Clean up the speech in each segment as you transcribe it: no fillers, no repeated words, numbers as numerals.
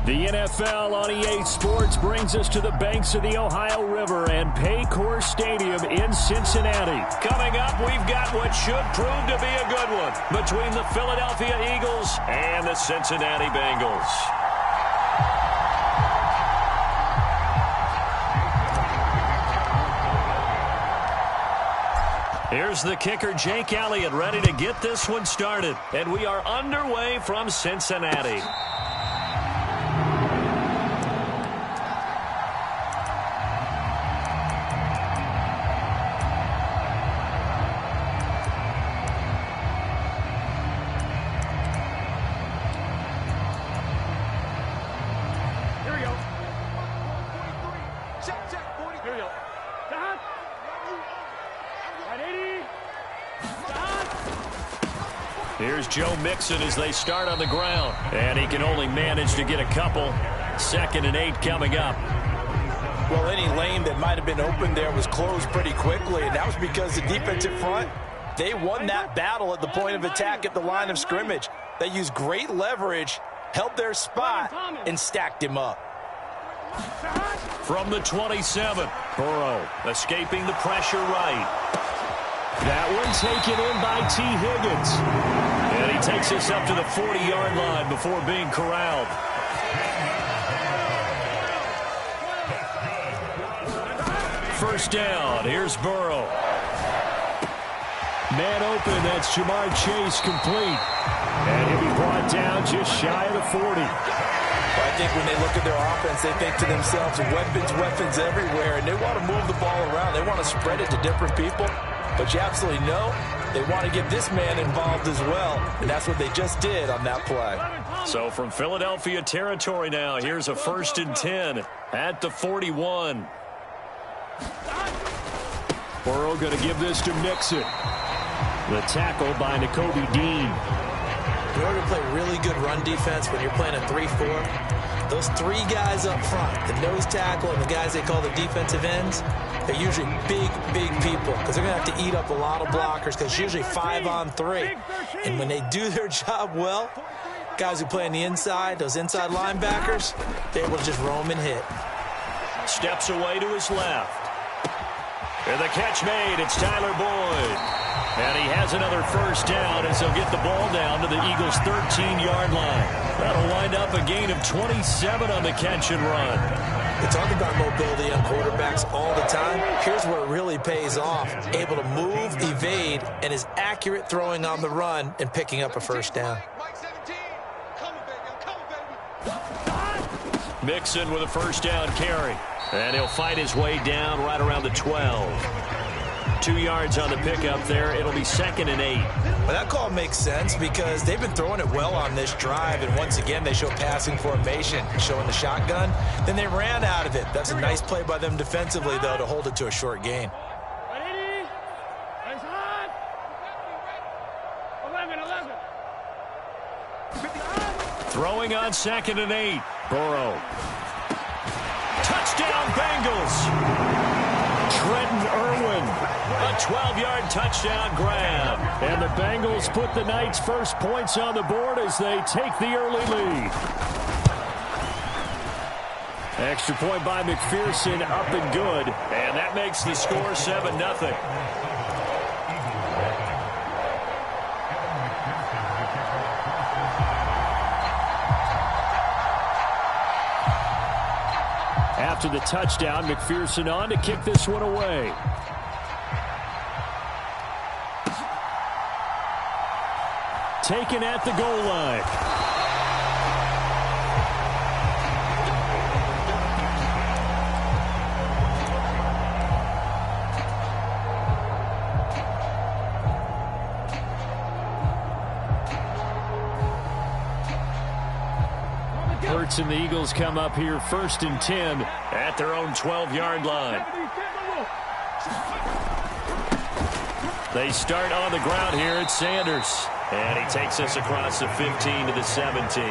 The NFL on EA Sports brings us to the banks of the Ohio River and Paycor Stadium in Cincinnati. Coming up, we've got what should prove to be a good one between the Philadelphia Eagles and the Cincinnati Bengals. Here's the kicker, Jake Elliott, ready to get this one started. And we are underway from Cincinnati. Here's Joe Mixon as they start on the ground. And he can only manage to get a couple. 2nd and 8 coming up. Well, any lane that might have been open there was closed pretty quickly, and that was because the defensive front, they won that battle at the point of attack at the line of scrimmage. They used great leverage, held their spot, and stacked him up. From the 27, Burrow escaping the pressure right. That one taken in by T. Higgins. And he takes us up to the 40-yard line before being corralled. First down, here's Burrow. Man open, that's Jamar Chase complete. And he'll be brought down just shy of the 40. I think when they look at their offense, they think to themselves, weapons everywhere, and they want to move the ball around. They want to spread it to different people. But you absolutely know they want to get this man involved as well, and that's what they just did on that play. So from Philadelphia territory now, here's a 1st and 10 at the 41. Burrow going to give this to Mixon. The tackle by Nakobe Dean. In order to play really good run defense when you're playing a 3-4, those 3 guys up front, the nose tackle and the guys they call the defensive ends, they're usually big people because they're going to have to eat up a lot of blockers because it's usually 5-on-3. And when they do their job well, guys who play on the inside, those inside linebackers, they're able to just roam and hit. Steps away to his left. And the catch made. It's Tyler Boyd. And he has another first down as he'll get the ball down to the Eagles' 13-yard line. That'll wind up a gain of 27 on the catch and run. We talk about mobility on quarterbacks all the time. Here's where it really pays off. Able to move, evade, and is accurate throwing on the run and picking up a first down. Mixon with a first down carry. And he'll fight his way down right around the 12. 2 yards on the pickup there. It'll be 2nd and 8. Well, that call makes sense because they've been throwing it well on this drive, and once again they show passing formation, showing the shotgun. Then they ran out of it. That's a nice play by them defensively, though, to hold it to a short gain. Throwing on 2nd and 8. Burrow. Touchdown Bengals. Trenton Irwin, a 12-yard touchdown grab. And the Bengals put the Knights' first points on the board as they take the early lead. Extra point by McPherson, up and good. And that makes the score 7-0. After the touchdown, McPherson on to kick this one away. Taken at the goal line. Hurts and the Eagles come up here 1st and 10 at their own 12-yard line. They start on the ground here at Sanders. And he takes us across the 15 to the 17.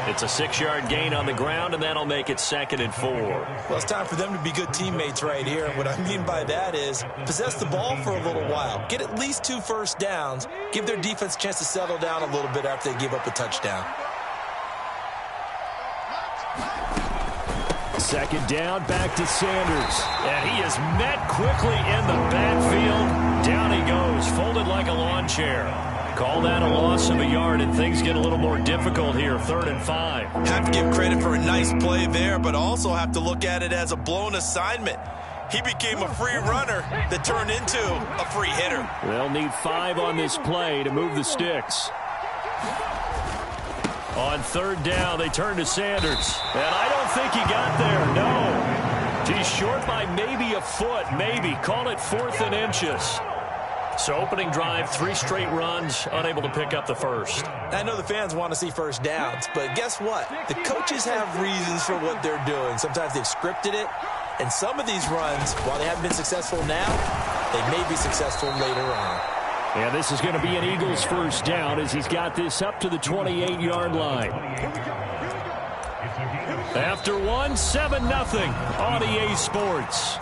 It's a 6-yard gain on the ground, and that'll make it 2nd and 4. Well, it's time for them to be good teammates right here. And what I mean by that is possess the ball for a little while. Get at least 2 first downs. Give their defense a chance to settle down a little bit after they give up a touchdown. Second down, back to Sanders. And he is met quickly in the backfield. Down he goes, folded like a lawn chair. Call that a loss of a yard, and things get a little more difficult here, 3rd and 5. Have to give credit for a nice play there, but also have to look at it as a blown assignment. He became a free runner that turned into a free hitter. They'll need 5 on this play to move the sticks. On 3rd down, they turn to Sanders. And I don't think he got there, no. He's short by maybe a foot, maybe. Call it 4th and inches. So opening drive, 3 straight runs, unable to pick up the first. I know the fans want to see first downs, but guess what? The coaches have reasons for what they're doing. Sometimes they've scripted it, and some of these runs, while they haven't been successful now, they may be successful later on. And this is going to be an Eagles first down as he's got this up to the 28-yard line. After 1, 7-0 on EA Sports.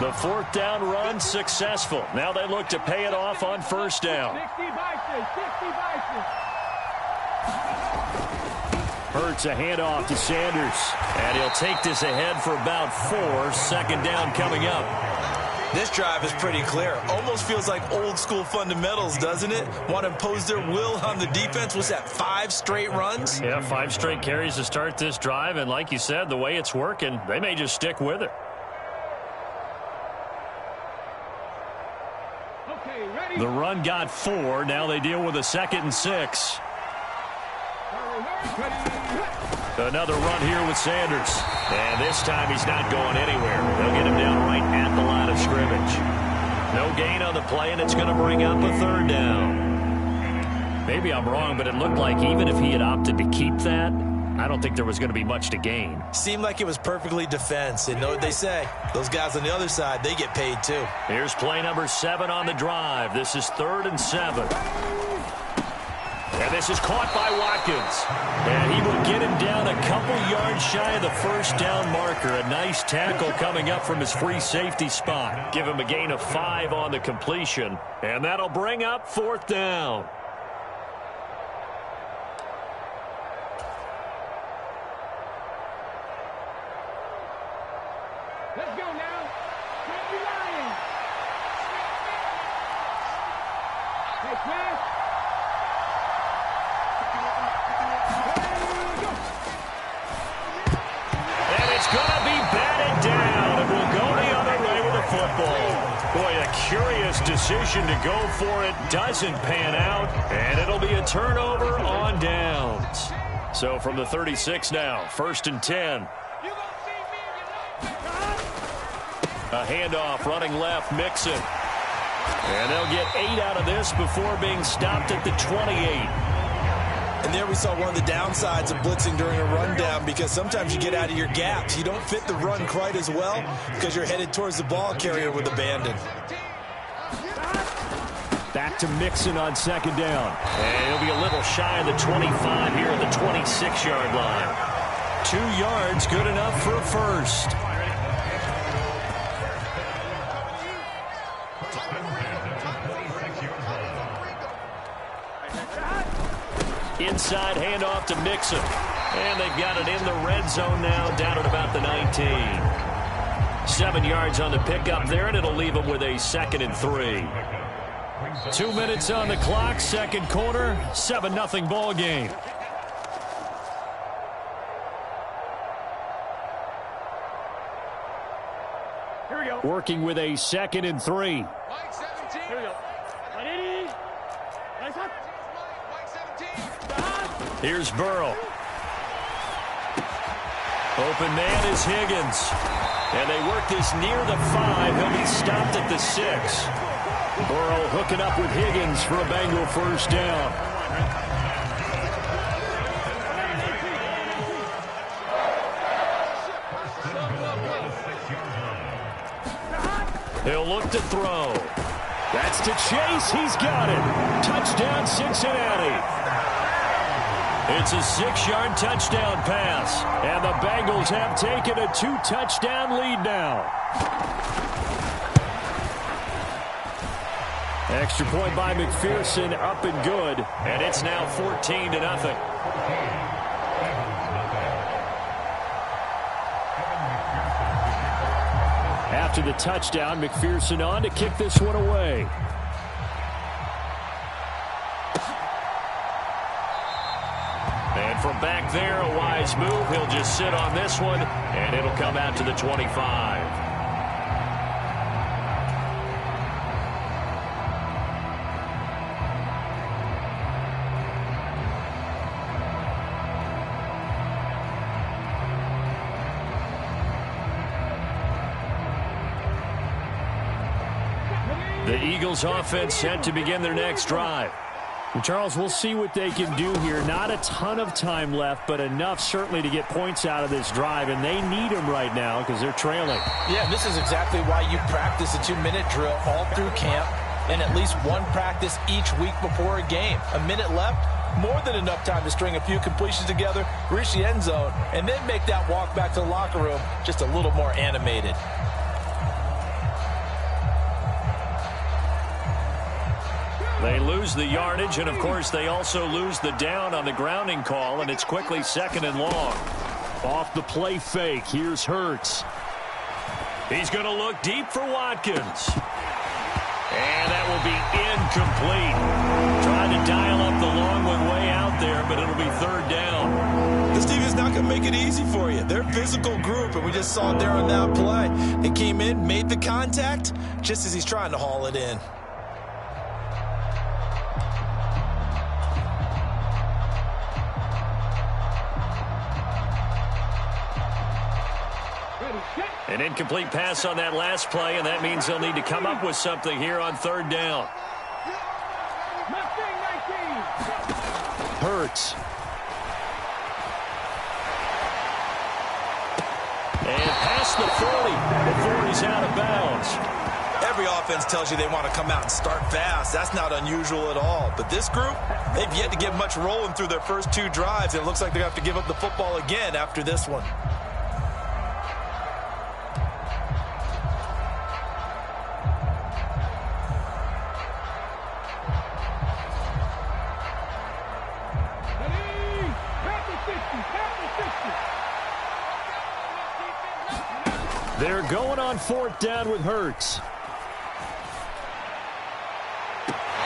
The 4th down run successful. Now they look to pay it off on 1st down. Hurts a handoff to Sanders. And he'll take this ahead for about 4. 2nd down coming up. This drive is pretty clear. Almost feels like old school fundamentals, doesn't it? Want to impose their will on the defense. Was that 5 straight runs? Yeah, 5 straight carries to start this drive. And like you said, the way it's working, they may just stick with it. The run got 4. Now they deal with a 2nd and 6. Another run here with Sanders. And this time he's not going anywhere. They'll get him down right at the line of scrimmage. No gain on the play, and it's going to bring up a 3rd down. Maybe I'm wrong, but it looked like even if he had opted to keep that, I don't think there was going to be much to gain. Seemed like it was perfectly defense. And know what they say? Those guys on the other side, they get paid too. Here's play number 7 on the drive. This is 3rd and 7. And this is caught by Watkins. And he will get him down a couple yards shy of the 1st down marker. A nice tackle coming up from his free safety spot. Give him a gain of 5 on the completion. And that'll bring up 4th down. Let's go now. Take your Lions. Hey, pass. And it's going to be batted down. And we'll go the other way with the football. Boy, a curious decision to go for it. Doesn't pan out. And it'll be a turnover on downs. So from the 36 now, 1st and 10. A handoff running left, Mixon. And they'll get 8 out of this before being stopped at the 28. And there we saw one of the downsides of blitzing during a rundown, because sometimes you get out of your gaps. You don't fit the run quite as well because you're headed towards the ball carrier with abandon. Back to Mixon on 2nd down. And he'll be a little shy of the 25 here at the 26-yard line. 2 yards, good enough for a first. Inside handoff to Mixon. And they've got it in the red zone now, down at about the 19. 7 yards on the pickup there, and it'll leave them with a 2nd and 3. 2 minutes on the clock, 2nd quarter, 7-0 ball game. Here we go. Working with a 2nd and 3. Here we go. Nice up. Here's Burrow. Open man is Higgins. And they work this near the 5. He'll be stopped at the 6. Burrow hooking up with Higgins for a Bengal first down. He'll look to throw. That's to Chase. He's got it. Touchdown, Cincinnati. It's a 6-yard touchdown pass. And the Bengals have taken a 2-touchdown lead now. Extra point by McPherson, up and good. And it's now 14-0. After the touchdown, McPherson on to kick this one away. And from back there, a wise move. He'll just sit on this one, and it'll come out to the 25. The Eagles offense set to begin their next drive. Charles, we'll see what they can do here. Not a ton of time left, but enough certainly to get points out of this drive, and they need them right now because they're trailing. Yeah, this is exactly why you practice a 2-minute drill all through camp and at least one practice each week before a game. A minute left, more than enough time to string a few completions together, reach the end zone, and then make that walk back to the locker room just a little more animated. They lose the yardage, and, of course, they also lose the down on the grounding call, and it's quickly 2nd and long. Off the play fake, here's Hurts. He's going to look deep for Watkins. And that will be incomplete. Trying to dial up the long one way out there, but it'll be 3rd down. This team is not going to make it easy for you. They're a physical group, and we just saw it there on that play. They came in, made the contact, just as he's trying to haul it in. An incomplete pass on that last play, and that means they'll need to come up with something here on 3rd down. Hurts. And past the 40 before he's out of bounds. Every offense tells you they want to come out and start fast. That's not unusual at all. But this group, they've yet to get much rolling through their first 2 drives, and it looks like they're going to have to give up the football again after this one. They're going on 4th down with Hurts.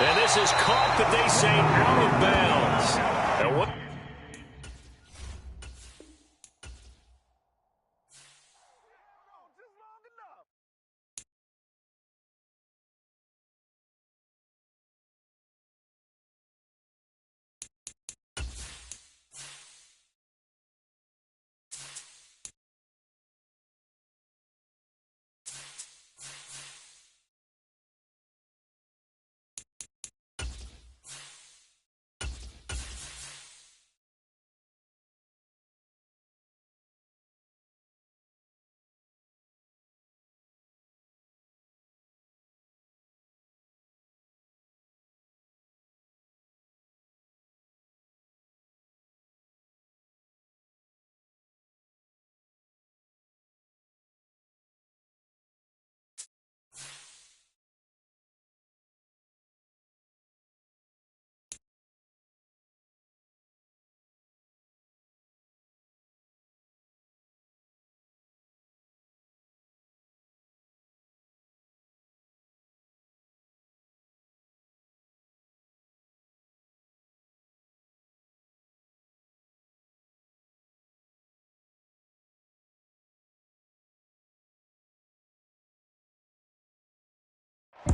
And this is caught, but they say out of bounds. And what?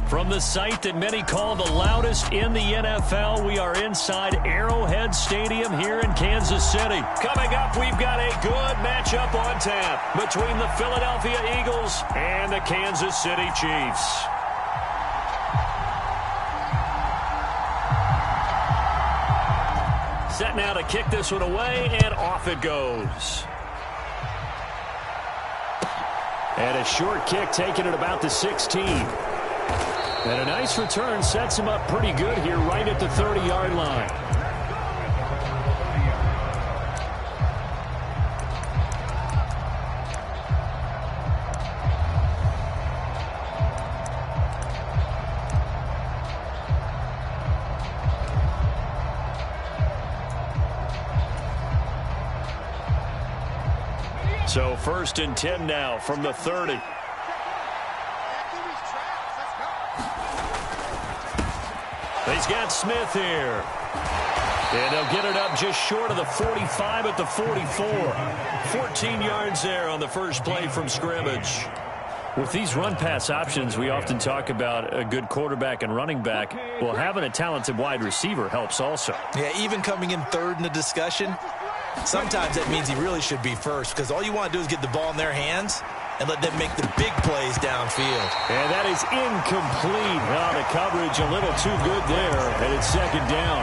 From the site that many call the loudest in the NFL, we are inside Arrowhead Stadium here in Kansas City. Coming up, we've got a good matchup on tap between the Philadelphia Eagles and the Kansas City Chiefs. Set now to kick this one away, and off it goes. And a short kick taken at about the 16. And a nice return sets him up pretty good here right at the 30-yard line. So 1st and 10 now from the 30. He's got Smith here. And they'll get it up just short of the 45 at the 44. 14 yards there on the first play from scrimmage. With these run-pass options, we often talk about a good quarterback and running back. Well, having a talented wide receiver helps also. Yeah, even coming in third in the discussion, sometimes that means he really should be first, because all you want to do is get the ball in their hands and let them make the big plays downfield. And that is incomplete. Well, the coverage a little too good there, and it's 2nd down.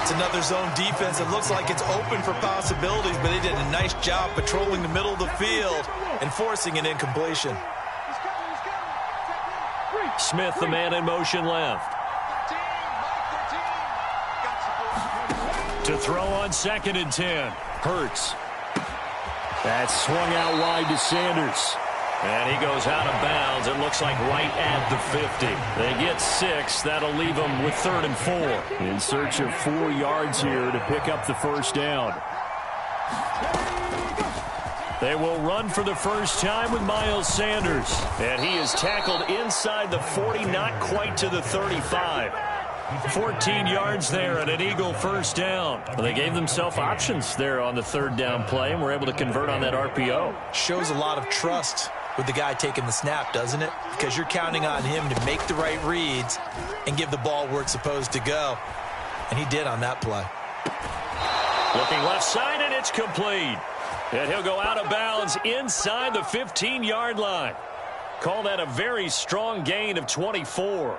It's another zone defense. It looks like it's open for possibilities, but they did a nice job patrolling the middle of the field and forcing an incompletion. Smith, the man in motion left. To throw on 2nd and 10. Hurts. That's swung out wide to Sanders. And he goes out of bounds. It looks like right at the 50. They get 6. That'll leave them with 3rd and 4. In search of 4 yards here to pick up the first down. They will run for the first time with Miles Sanders. And he is tackled inside the 40, not quite to the 35. 14 yards there and an Eagle first down. Well, they gave themselves options there on the 3rd down play and were able to convert on that RPO. Shows a lot of trust with the guy taking the snap, doesn't it? Because you're counting on him to make the right reads and give the ball where it's supposed to go. And he did on that play. Looking left side, and it's complete. And he'll go out of bounds inside the 15-yard line. Call that a very strong gain of 24.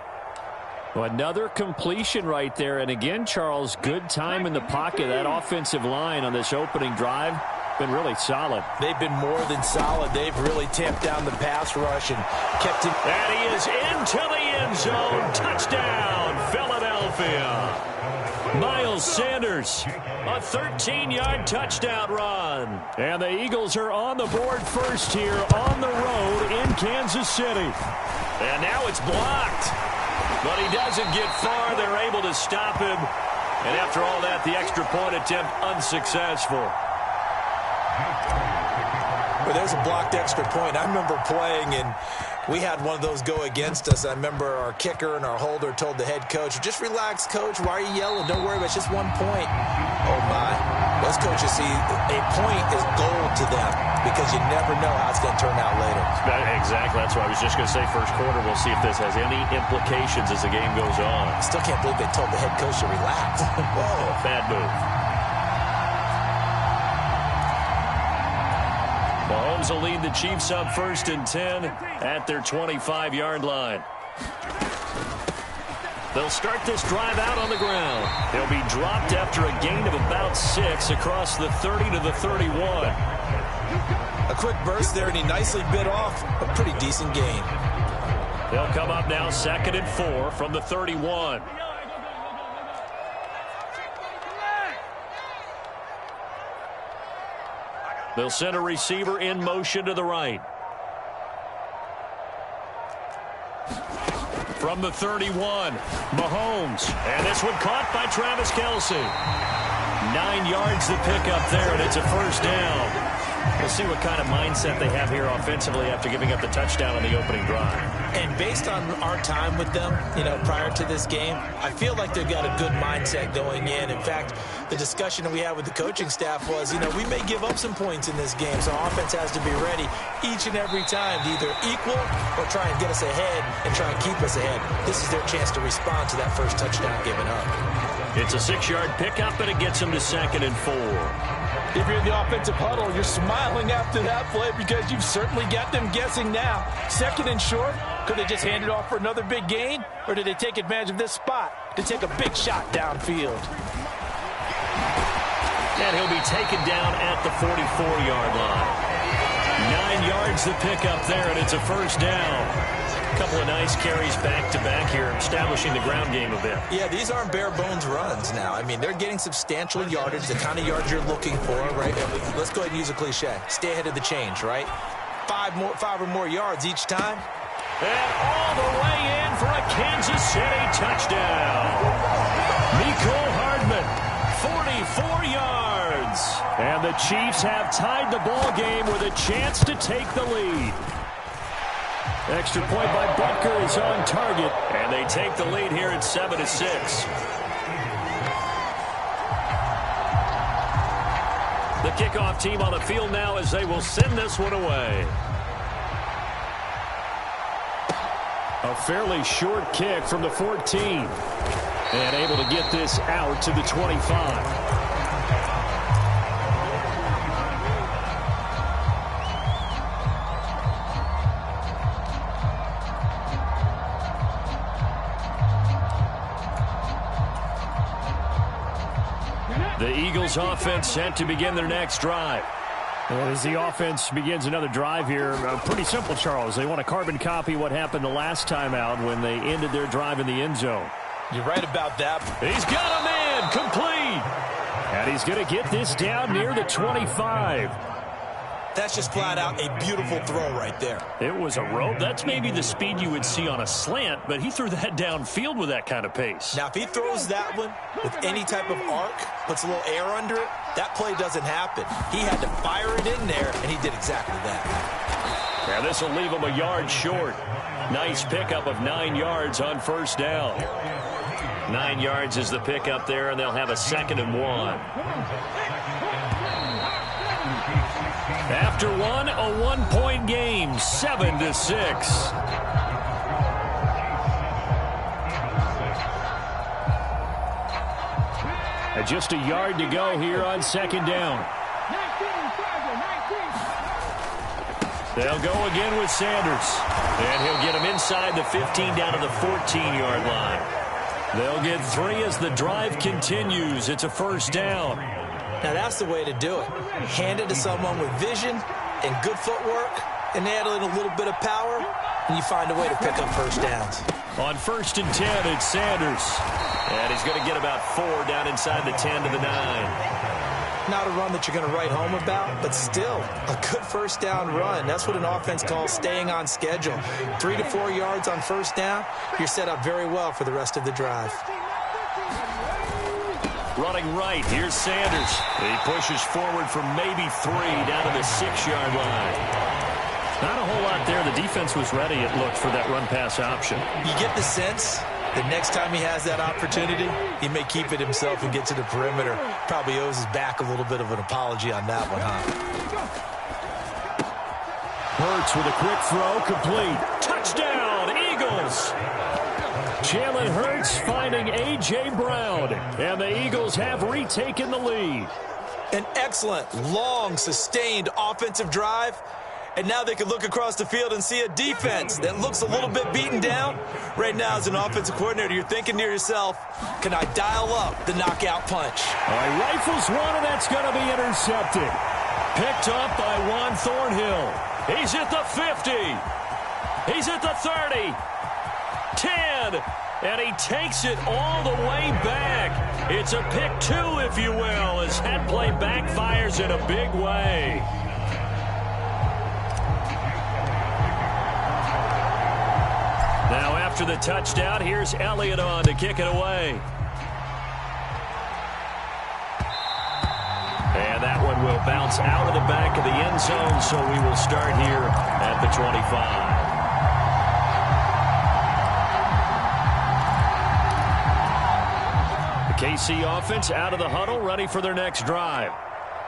Well, another completion right there. And again, Charles, good time in the pocket. That offensive line on this opening drive been really solid. They've been more than solid. They've really tamped down the pass rush and kept him. And he is into the end zone. Touchdown, Philadelphia. Miles Sanders, a 13-yard touchdown run. And the Eagles are on the board first here on the road in Kansas City. And now it's blocked. But he doesn't get far. They're able to stop him. And after all that, the extra point attempt unsuccessful. Well, there's a blocked extra point. I remember playing, and we had one of those go against us. I remember our kicker and our holder told the head coach, just relax, coach. Why are you yelling? Don't worry about it. It's just 1 point. Oh, my. Those coaches see a point is gold to them because you never know how it's going to turn out later. Exactly. That's what I was just going to say. First quarter, we'll see if this has any implications as the game goes on. I still can't believe they told the head coach to relax. Whoa. Bad move. Mahomes will lead the Chiefs up 1st and 10 at their 25-yard line. They'll start this drive out on the ground. They'll be dropped after a gain of about 6 across the 30 to the 31. A quick burst there, and he nicely bit off a pretty decent gain. They'll come up now 2nd and 4 from the 31. They'll send a receiver in motion to the right. From the 31, Mahomes. And this one caught by Travis Kelce. 9 yards to pick up there, and it's a first down. We'll see what kind of mindset they have here offensively after giving up the touchdown on the opening drive. And based on our time with them, prior to this game, I feel like they've got a good mindset going in. In fact, the discussion that we had with the coaching staff was, we may give up some points in this game, so our offense has to be ready each and every time to either equal or try and get us ahead and try and keep us ahead. This is their chance to respond to that first touchdown given up. It's a 6-yard pickup, and it gets them to 2nd and 4. If you're in the offensive huddle, you're smiling after that play because you've certainly got them guessing now. 2nd and short, could they just hand it off for another big gain? Or did they take advantage of this spot to take a big shot downfield? And he'll be taken down at the 44-yard line. 9 yards to pick up there, and it's a first down. A couple of nice carries back-to-back here, establishing the ground game a bit. Yeah, these aren't bare-bones runs now. I mean, they're getting substantial yardage, the kind of yards you're looking for, right? Let's go ahead and use a cliche. Stay ahead of the change, right? 5 or more yards each time. And all the way in for a Kansas City touchdown. Mecole Hardman, 44 yards. And the Chiefs have tied the ball game with a chance to take the lead. Extra point by Butker is on target. And they take the lead here at 7-6. The kickoff team on the field now as they will send this one away. A fairly short kick from the 14. And able to get this out to the 25. The Eagles offense set to begin their next drive. Well, as the offense begins another drive here, pretty simple, Charles. They want to carbon copy what happened the last time out when they ended their drive in the end zone. You're right about that. He's got a man complete. And he's going to get this down near the 25. That's just flat out a beautiful throw right there. It was a rope. That's maybe the speed you would see on a slant, but he threw that downfield with that kind of pace. Now, if he throws that one with any type of arc, puts a little air under it, that play doesn't happen. He had to fire it in there, and he did exactly that. Yeah, this will leave him a yard short. Nice pickup of 9 yards on first down. 9 yards is the pickup there, and they'll have a 2nd and 1. After one, a 1-point game, 7-6. And just a yard to go here on 2nd down. They'll go again with Sanders. And he'll get him inside the 15 down to the 14-yard line. They'll get 3 as the drive continues. It's a first down. Now, that's the way to do it. Hand it to someone with vision and good footwork, and add in a little bit of power, and you find a way to pick up first downs. On 1st and 10, it's Sanders. And he's going to get about 4 down inside the 10 to the 9. Not a run that you're going to write home about, but still a good first down run. That's what an offense calls staying on schedule. 3 to 4 yards on first down, you're set up very well for the rest of the drive. Running right, here's Sanders. He pushes forward for maybe 3 down to the 6-yard line. Not a whole lot there. The defense was ready, it looked, for that run-pass option. You get the sense that next time he has that opportunity, he may keep it himself and get to the perimeter. Probably owes his back a little bit of an apology on that one, huh? Hurts with a quick throw, complete. Touchdown, Eagles! Jalen Hurts finding A.J. Brown, and the Eagles have retaken the lead. An excellent, long, sustained offensive drive. And now they can look across the field and see a defense that looks a little bit beaten down. Right now, as an offensive coordinator, you're thinking to yourself, can I dial up the knockout punch? He rifles one, and that's going to be intercepted. Picked up by Juan Thornhill. He's at the 50. He's at the 30. 10. And he takes it all the way back. It's a pick 2, if you will, as that play backfires in a big way. Now after the touchdown, here's Elliott on to kick it away. And that one will bounce out of the back of the end zone, so we will start here at the 25. KC offense out of the huddle, ready for their next drive.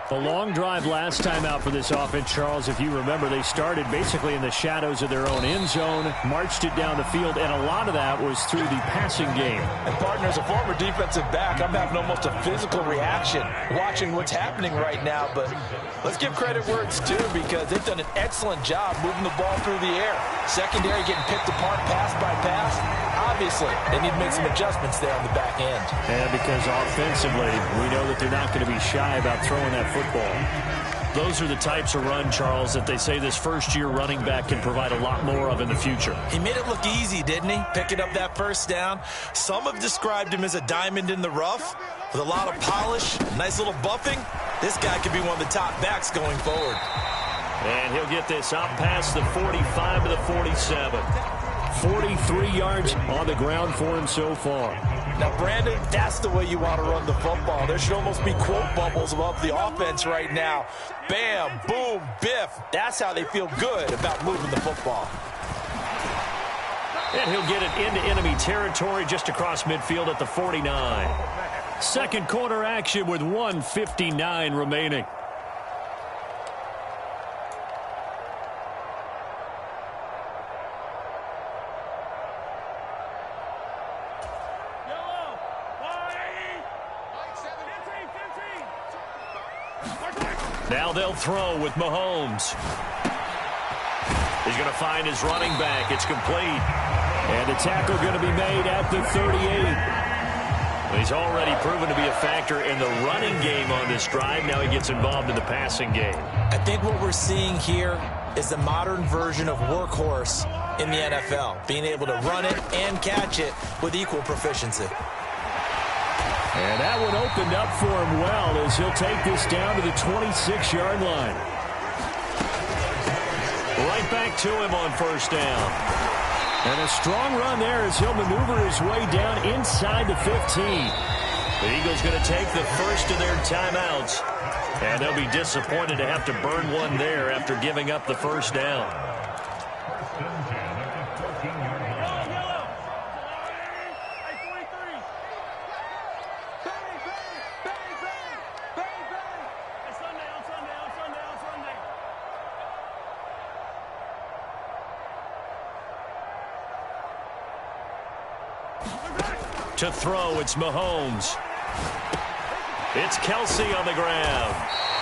A long drive last time out for this offense, Charles. If you remember, they started basically in the shadows of their own end zone, marched it down the field, and a lot of that was through the passing game. And, partner, as a former defensive back, I'm having almost a physical reaction watching what's happening right now. But let's give credit where it's due, because they've done an excellent job moving the ball through the air. Secondary getting picked apart pass by pass. Obviously, they need to make some adjustments there on the back end. And because offensively, we know that they're not going to be shy about throwing that football. Those are the types of run, Charles, that they say this first-year running back can provide a lot more of in the future. He made it look easy, didn't he? Picking up that first down. Some have described him as a diamond in the rough with a lot of polish, nice little buffing. This guy could be one of the top backs going forward. And he'll get this out past the 45 to the 47. 43 yards on the ground for him so far. Now, Brandon, that's the way you want to run the football. There should almost be quote bubbles above the offense right now. Bam, boom, biff. That's how they feel good about moving the football. And he'll get it into enemy territory just across midfield at the 49. Second quarter action with 1:59 remaining. Now they'll throw with Mahomes. He's going to find his running back. It's complete. And the tackle going to be made at the 38. He's already proven to be a factor in the running game on this drive. Now he gets involved in the passing game. I think what we're seeing here is the modern version of workhorse in the NFL, being able to run it and catch it with equal proficiency. And that one opened up for him well as he'll take this down to the 26-yard line. Right back to him on first down. And a strong run there as he'll maneuver his way down inside the 15. The Eagles going to take the first of their timeouts. And they'll be disappointed to have to burn one there after giving up the first down. To throw, it's Mahomes. It's Kelsey on the ground.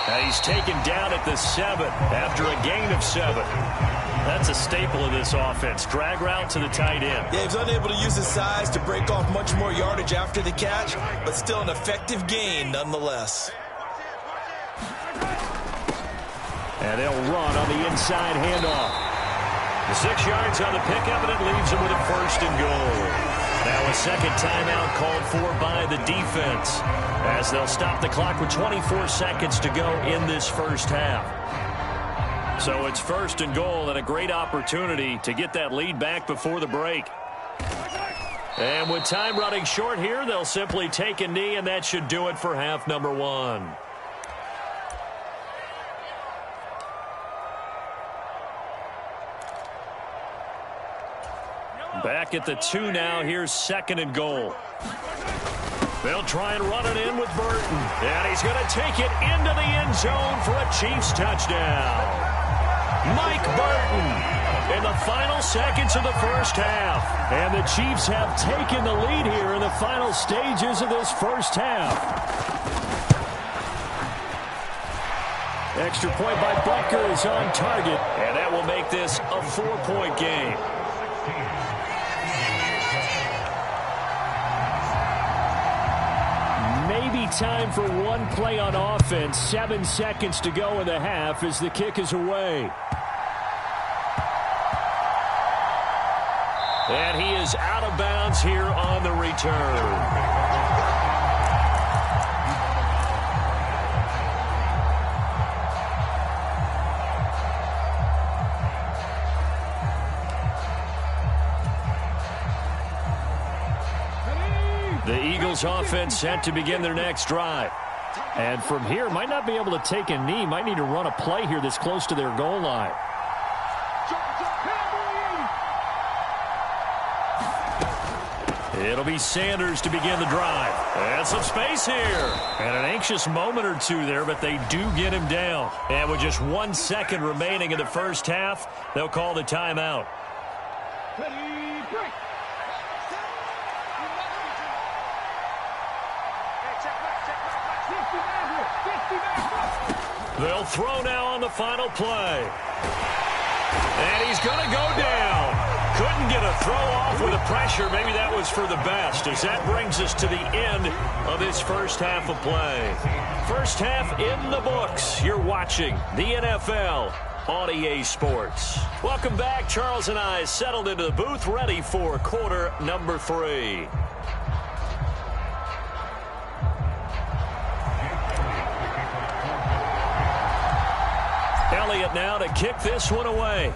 And he's taken down at the 7 after a gain of 7. That's a staple of this offense. Drag route to the tight end. Yeah, he's unable to use his size to break off much more yardage after the catch, but still an effective gain nonetheless. And they'll run on the inside handoff. 6 yards on the pickup, and it leaves him with a first and goal. Now a second timeout called for by the defense as they'll stop the clock with 24 seconds to go in this first half. So it's first and goal and a great opportunity to get that lead back before the break. And with time running short here, they'll simply take a knee, and that should do it for half number 1. Back at the 2 now. Here's second and goal. They'll try and run it in with Burton. And he's going to take it into the end zone for a Chiefs touchdown. Mike Burton in the final seconds of the first half. And the Chiefs have taken the lead here in the final stages of this first half. Extra point by Butker is on target. And that will make this a 4-point game. Maybe time for one play on offense. 7 seconds to go in the half as the kick is away. And he is out of bounds here on the return. The Eagles offense set to begin their next drive. And from here, might not be able to take a knee. Might need to run a play here this close to their goal line. It'll be Sanders to begin the drive. And some space here. And an anxious moment or two there, but they do get him down. And with just 1 second remaining in the first half, they'll call the timeout. They'll throw now on the final play. And he's going to go down. Couldn't get a throw off with the pressure. Maybe that was for the best, as that brings us to the end of this first half of play. First half in the books. You're watching the NFL on EA Sports. Welcome back. Charles and I settled into the booth, ready for quarter number 3. Elliott now to kick this one away.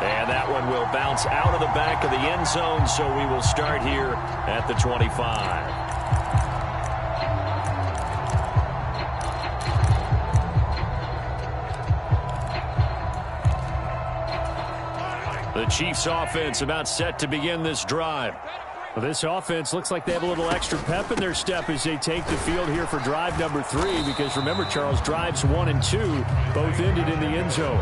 And that one will bounce out of the back of the end zone, so we will start here at the 25. The Chiefs offense about set to begin this drive. Well, this offense looks like they have a little extra pep in their step as they take the field here for drive number 3, because remember, Charles, drives 1 and 2 both ended in the end zone.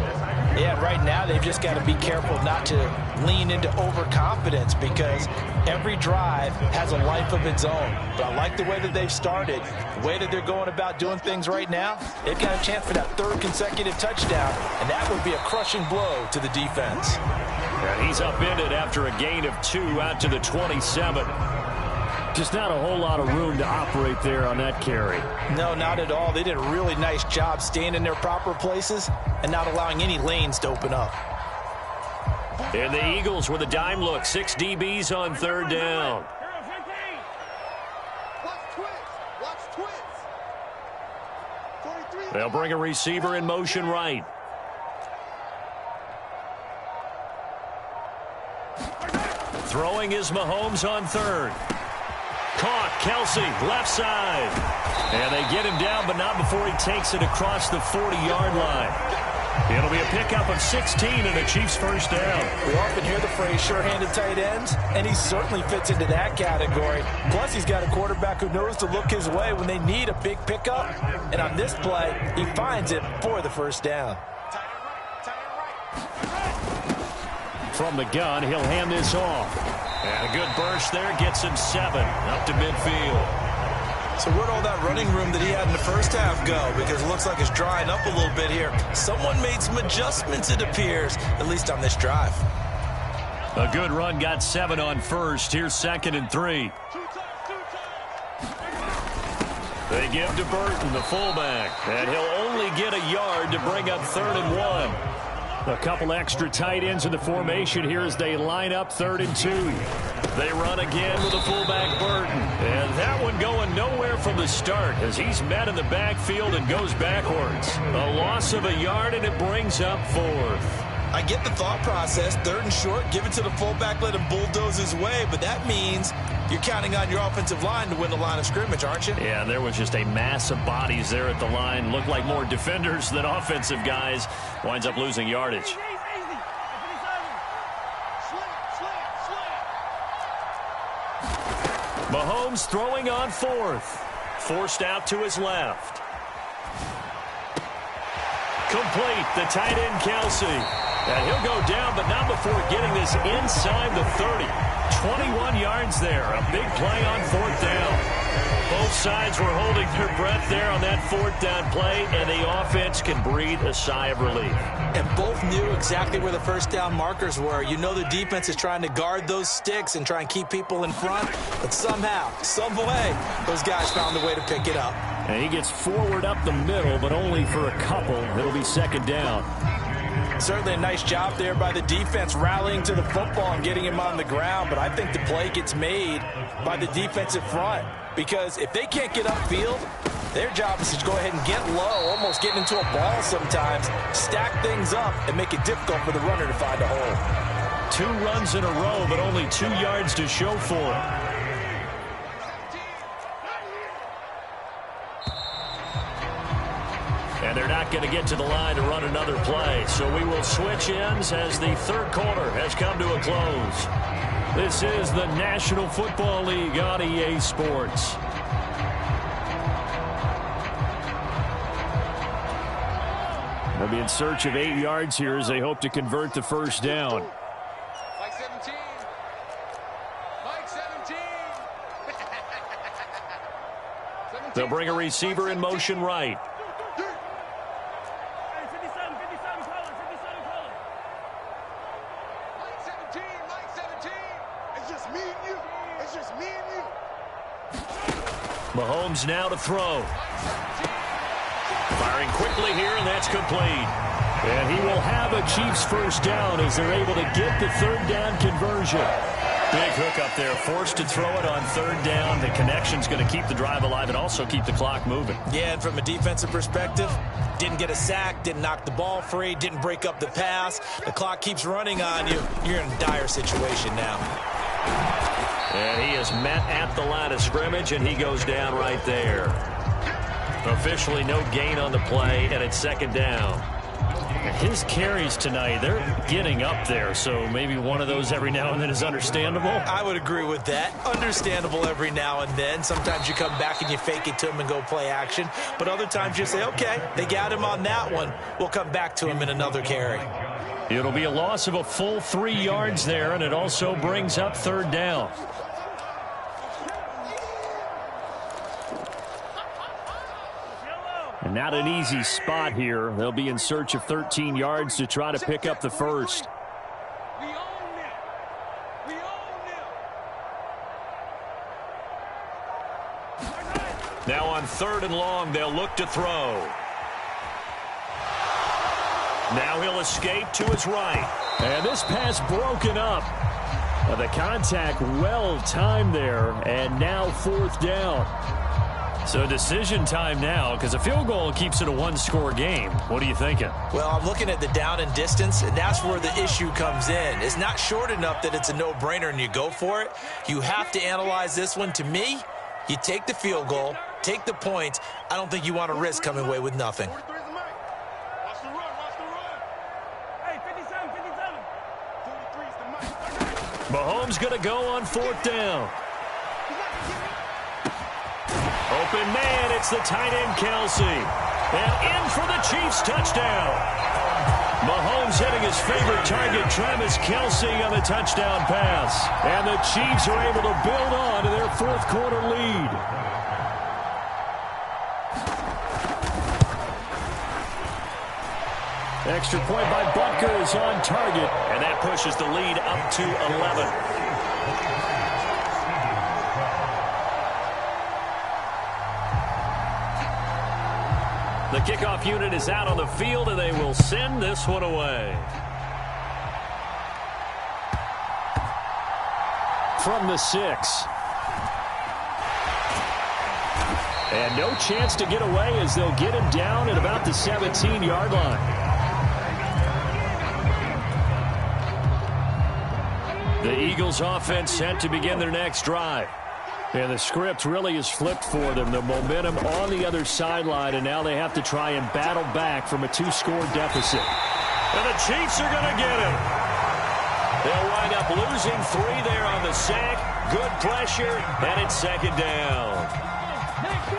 Yeah, right now they've just got to be careful not to lean into overconfidence, because every drive has a life of its own. But I like the way that they've started, the way that they're going about doing things right now. They've got a chance for that 3rd consecutive touchdown, and that would be a crushing blow to the defense. And he's upended after a gain of 2 out to the 27. Just not a whole lot of room to operate there on that carry. No, not at all. They did a really nice job staying in their proper places and not allowing any lanes to open up. And the Eagles with a dime look. 6 DBs on 3rd down. They'll bring a receiver in motion right. Throwing is Mahomes on 3rd. Caught, Kelsey, left side. And they get him down, but not before he takes it across the 40-yard line. It'll be a pickup of 16 and a Chiefs first down. We often hear the phrase sure-handed tight ends, and he certainly fits into that category. Plus, he's got a quarterback who knows to look his way when they need a big pickup. And on this play, he finds it for the first down. From the gun, he'll hand this off. And a good burst there gets him 7 up to midfield. So where'd all that running room that he had in the first half go? Because it looks like it's drying up a little bit here. Someone made some adjustments, it appears, at least on this drive. A good run got 7 on 1st. Here's 2nd and 3. They give to Burton, the fullback, and he'll only get a yard to bring up 3rd and 1. A couple extra tight ends in the formation here as they line up 3rd and 2. They run again with the fullback Burton. And that one going nowhere from the start as he's met in the backfield and goes backwards. A loss of a yard, and it brings up 4th. I get the thought process. 3rd and short, give it to the fullback, let him bulldoze his way. But that means you're counting on your offensive line to win the line of scrimmage, aren't you? Yeah, there was just a mass of bodies there at the line. Looked like more defenders than offensive guys. Winds up losing yardage. Mahomes throwing on 4th. Forced out to his left. Complete, the tight end Kelsey. And he'll go down, but not before getting this inside the 30. 21 yards there. A big play on 4th down. Both sides were holding their breath there on that 4th down play, and the offense can breathe a sigh of relief. And both knew exactly where the first down markers were. You know the defense is trying to guard those sticks and try and keep people in front, but somehow, some way, those guys found a way to pick it up. And he gets forward up the middle, but only for a couple. It'll be 2nd down. Certainly a nice job there by the defense rallying to the football and getting him on the ground, but I think the play gets made by the defensive front, because if they can't get upfield, their job is to go ahead and get low, almost get into a ball sometimes, stack things up, and make it difficult for the runner to find a hole. 2 runs in a row, but only 2 yards to show for it. And they're not going to get to the line to run another play. So we will switch ends as the 3rd quarter has come to a close. This is the National Football League on EA Sports. They'll be in search of 8 yards here as they hope to convert the first down. Mike 17. Mike 17. They'll bring a receiver in motion right. Mahomes now to throw. Firing quickly here, and that's complete. And he will have a Chiefs first down as they're able to get the 3rd down conversion. Big hook up there, forced to throw it on third down. The connection's going to keep the drive alive and also keep the clock moving. Yeah, and from a defensive perspective, didn't get a sack, didn't knock the ball free, didn't break up the pass. The clock keeps running on you. You're in a dire situation now. And he is met at the line of scrimmage, and he goes down right there. Officially no gain on the play, and it's second down. His carries tonight, they're getting up there, so maybe one of those every now and then is understandable. I would agree with that. Understandable every now and then. Sometimes you come back and you fake it to him and go play action. But other times you say, okay, they got him on that one. We'll come back to him in another carry. It'll be a loss of a full 3 yards there, and it also brings up third down. And not an easy spot here. They'll be in search of 13 yards to try to pick up the first. Now on third and long, they'll look to throw. Now he'll escape to his right. And this pass broken up. The contact well timed there, and now fourth down. So decision time now, because a field goal keeps it a one-score game. What are you thinking? Well, I'm looking at the down and distance, and that's where the issue comes in. It's not short enough that it's a no-brainer and you go for it. You have to analyze this one. To me, you take the field goal, take the points. I don't think you want to risk coming away with nothing. Mahomes going to go on fourth down. Open man, it's the tight end, Kelsey. And in for the Chiefs touchdown. Mahomes hitting his favorite target, Travis Kelsey, on the touchdown pass. And the Chiefs are able to build on to their fourth quarter lead. Extra point by Butker is on target. And that pushes the lead up to 11. The kickoff unit is out on the field, and they will send this one away. From the 6. And no chance to get away as they'll get him down at about the 17-yard line. The Eagles offense set to begin their next drive. And the script really is flipped for them. The momentum on the other sideline, and now they have to try and battle back from a 2-score deficit. And the Chiefs are going to get him. They'll wind up losing 3 there on the sack. Good pressure, and it's second down. 19,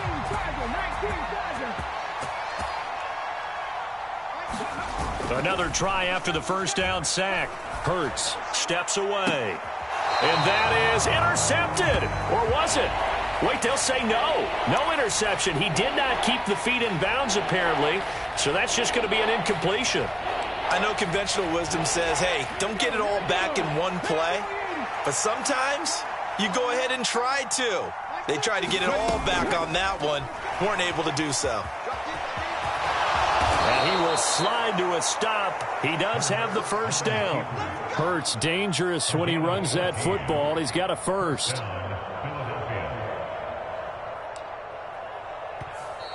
Another try after the first down sack. Hurts steps away. And that is intercepted. Or was it? Wait, they'll say no. No interception. He did not keep the feet in bounds, apparently. So that's just going to be an incompletion. I know conventional wisdom says, hey, don't get it all back in one play. But sometimes you go ahead and try to. They tried to get it all back on that one. Weren't able to do so. And he will slide to a stop. He does have the first down. Hurts dangerous when he runs that football. He's got a first.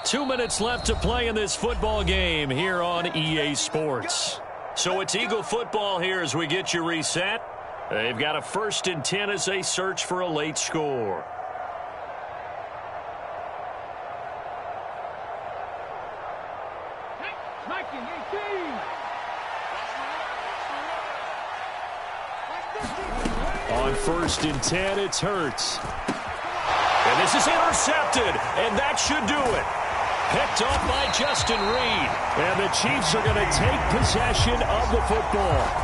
2 minutes left to play in this football game here on EA Sports. So it's Eagle football here as we get you reset. They've got a 1st and 10 as they search for a late score. On 1st and 10, it's Hurts. And this is intercepted, and that should do it. Picked off by Justin Reed. And the Chiefs are going to take possession of the football.